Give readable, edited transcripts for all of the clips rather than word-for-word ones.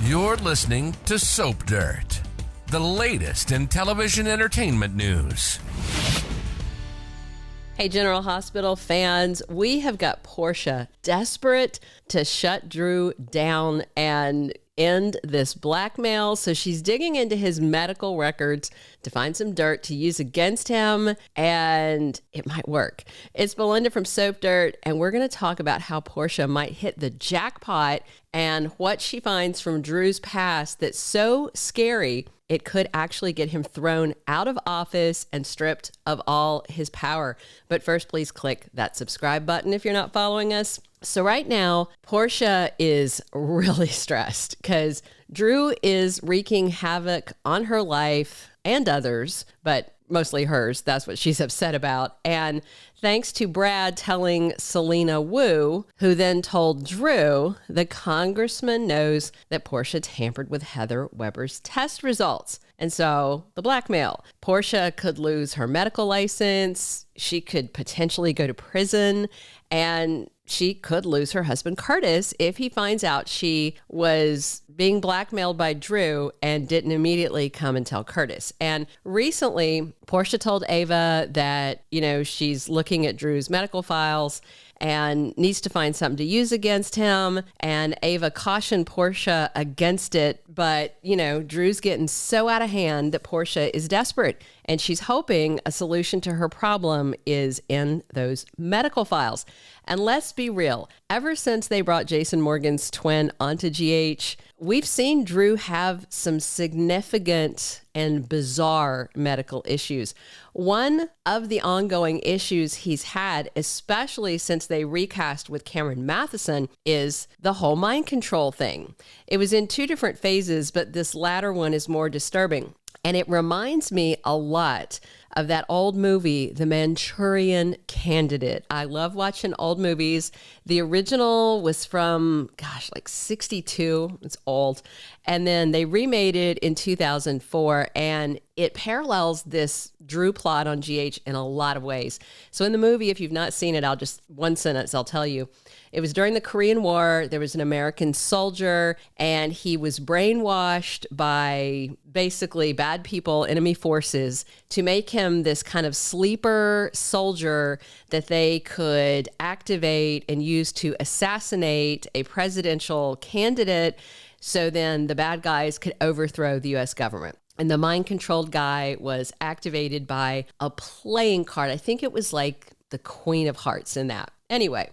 You're listening to Soap Dirt, the latest in television entertainment news. Hey, General Hospital fans, we have got Portia desperate to shut Drew down and end this blackmail. So she's digging into his medical records to find some dirt to use against him, and it might work. It's Belinda from Soap Dirt, and we're going to talk about how Portia might hit the jackpot and what she finds from Drew's past that's so scary it could actually get him thrown out of office and stripped of all his power. But first, please click that subscribe button if you're not following us. So right now, Portia is really stressed because Drew is wreaking havoc on her life and others, but mostly hers. That's what she's upset about. And thanks to Brad telling Selena Wu, who then told Drew, the congressman knows that Portia tampered with Heather Weber's test results. And so the blackmail. Portia could lose her medical license. She could potentially go to prison, and she could lose her husband Curtis if he finds out she was being blackmailed by Drew and didn't immediately come and tell Curtis. And recently, Portia told Ava that, she's looking at Drew's medical files and needs to find something to use against him. And Ava cautioned Portia against it. But, Drew's getting so out of hand that Portia is desperate. And she's hoping a solution to her problem is in those medical files. And let's be real, ever since they brought Jason Morgan's twin onto GH, we've seen Drew have some significant and bizarre medical issues. One of the ongoing issues he's had, especially since they recast with Cameron Mathison, is the whole mind control thing. It was in two different phases, but this latter one is more disturbing. And it reminds me a lot of that old movie, The Manchurian Candidate. I love watching old movies. The original was from, 62. It's old. And then they remade it in 2004, and it parallels this Drew plot on GH in a lot of ways. So in the movie, if you've not seen it, one sentence, I'll tell you. It was during the Korean War. There was an American soldier, and he was brainwashed by basically bad people, enemy forces, to make him this kind of sleeper soldier that they could activate and use to assassinate a presidential candidate. So then the bad guys could overthrow the U.S. government. And the mind-controlled guy was activated by a playing card. I think it was like the Queen of Hearts in that. Anyway,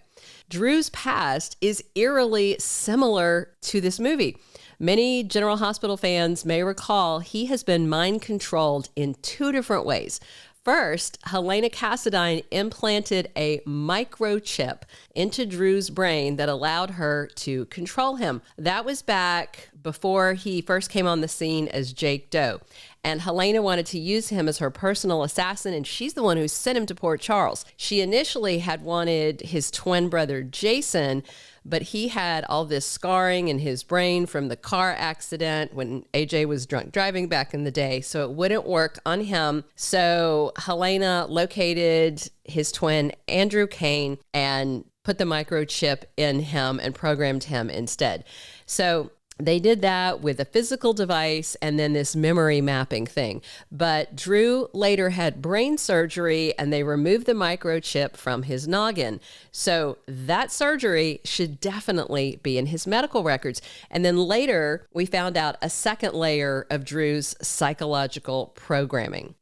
Drew's past is eerily similar to this movie. Many General Hospital fans may recall he has been mind-controlled in two different ways. First, Helena Cassadine implanted a microchip into Drew's brain that allowed her to control him. That was back before he first came on the scene as Jake Doe. And Helena wanted to use him as her personal assassin, and she's the one who sent him to Port Charles. She initially had wanted his twin brother, Jason, but he had all this scarring in his brain from the car accident when AJ was drunk driving back in the day, so it wouldn't work on him. So Helena located his twin, Drew Cain, and put the microchip in him and programmed him instead. So they did that with a physical device and then this memory mapping thing. But Drew later had brain surgery, and they removed the microchip from his noggin. So that surgery should definitely be in his medical records. And then later, we found out a second layer of Drew's psychological programming.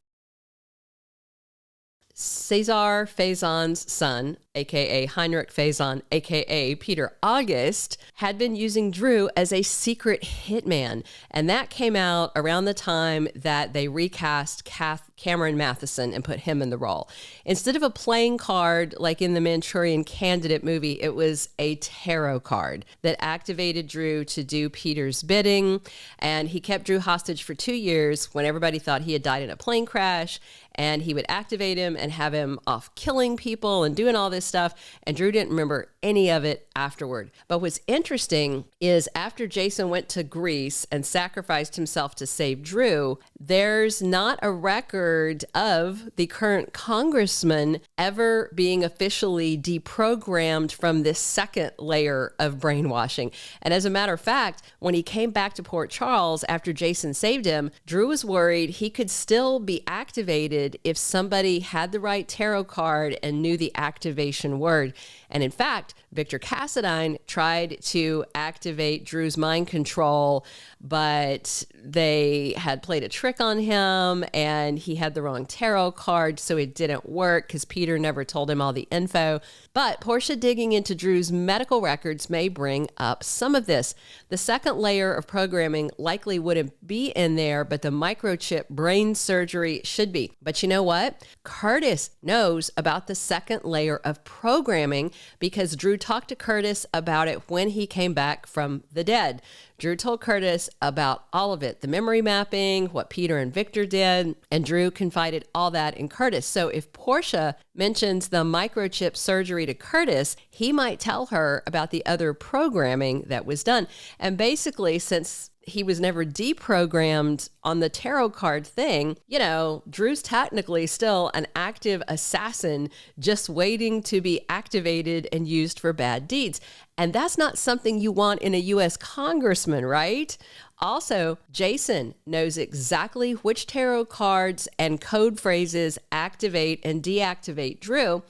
Cesar Faison's son, a.k.a. Heinrich Faison, a.k.a. Peter August, had been using Drew as a secret hitman. And that came out around the time that they recast Cameron Mathison and put him in the role. Instead of a playing card like in the Manchurian Candidate movie, it was a tarot card that activated Drew to do Peter's bidding. And he kept Drew hostage for 2 years when everybody thought he had died in a plane crash. And he would activate him and have him off killing people and doing all this stuff. And Drew didn't remember any of it afterward. But what's interesting is after Jason went to Greece and sacrificed himself to save Drew, there's not a record of the current congressman ever being officially deprogrammed from this second layer of brainwashing. And as a matter of fact, when he came back to Port Charles after Jason saved him, Drew was worried he could still be activated if somebody had the right tarot card and knew the activation word. And in fact, Victor Cassadine tried to activate Drew's mind control, but they had played a trick on him and he had the wrong tarot card, so it didn't work because Peter never told him all the info. But Portia digging into Drew's medical records may bring up some of this. The second layer of programming likely wouldn't be in there, but the microchip brain surgery should be. But you know what? Curtis knows about the second layer of programming because Drew talked to Curtis about it when he came back from the dead. Drew told Curtis about all of it, the memory mapping, what Peter and Victor did, and Drew confided all that in Curtis. So if Portia mentions the microchip surgery to Curtis, he might tell her about the other programming that was done. And basically, since he was never deprogrammed on the tarot card thing, you know, Drew's technically still an active assassin just waiting to be activated and used for bad deeds. And that's not something you want in a U.S. congressman, right? Also, Jason knows exactly which tarot cards and code phrases activate and deactivate Drew,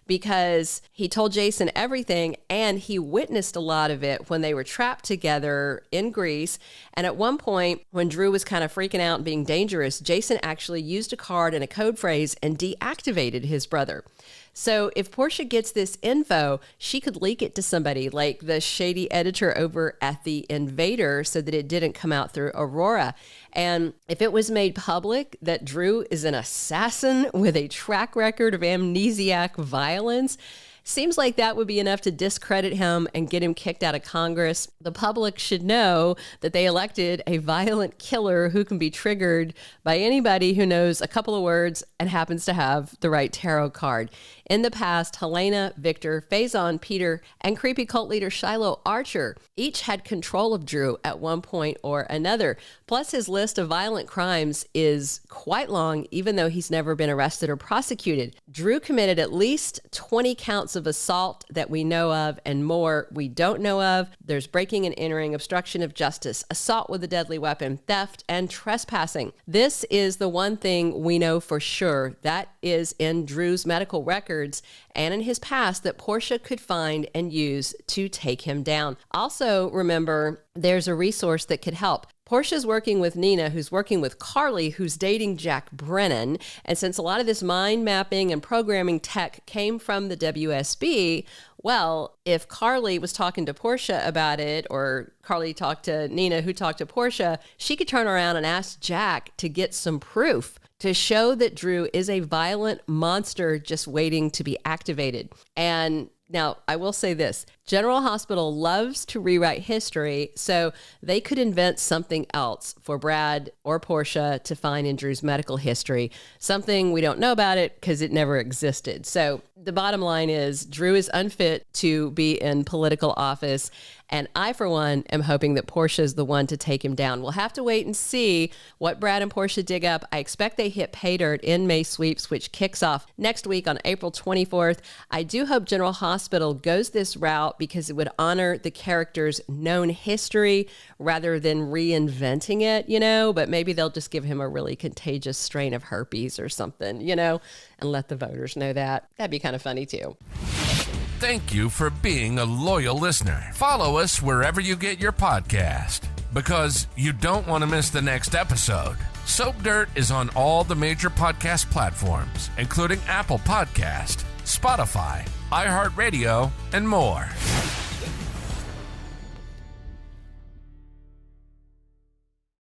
because he told Jason everything and he witnessed a lot of it when they were trapped together in Greece. And at one point, when Drew was kind of freaking out and being dangerous, Jason actually used a card and a code phrase and deactivated his brother. So if Portia gets this info, she could leak it to somebody like the shady editor over at The Invader so that it didn't come out through Aurora. And if it was made public that Drew is an assassin with a track record of amnesiac violence, seems like that would be enough to discredit him and get him kicked out of Congress. The public should know that they elected a violent killer who can be triggered by anybody who knows a couple of words and happens to have the right tarot card. In the past, Helena, Victor, Faison, Peter, and creepy cult leader Shiloh Archer each had control of Drew at one point or another. Plus, his list of violent crimes is quite long, even though he's never been arrested or prosecuted. Drew committed at least 20 counts of assault that we know of, and more we don't know of. There's breaking and entering, obstruction of justice, assault with a deadly weapon, theft, and trespassing. This is the one thing we know for sure. That is in Drew's medical records and in his past that Portia could find and use to take him down. Also, remember, there's a resource that could help. Portia's working with Nina, who's working with Carly, who's dating Jack Brennan. And since a lot of this mind mapping and programming tech came from the WSB, well, if Carly was talking to Portia about it, or Carly talked to Nina, who talked to Portia, she could turn around and ask Jack to get some proof to show that Drew is a violent monster just waiting to be activated. And now, I will say this. General Hospital loves to rewrite history, so they could invent something else for Brad or Portia to find in Drew's medical history. Something we don't know about it because it never existed. So the bottom line is Drew is unfit to be in political office, and I, for one, am hoping that Portia is the one to take him down. We'll have to wait and see what Brad and Portia dig up. I expect they hit pay dirt in May Sweeps, which kicks off next week on April 24th. I do hope General Hospital goes this route because it would honor the character's known history rather than reinventing it, you know, but maybe they'll just give him a really contagious strain of herpes or something, you know, and let the voters know that. That'd be kind of funny too. Thank you for being a loyal listener. Follow us wherever you get your podcast, because you don't want to miss the next episode. Soap Dirt is on all the major podcast platforms, including Apple Podcast, Spotify, iHeartRadio, and more.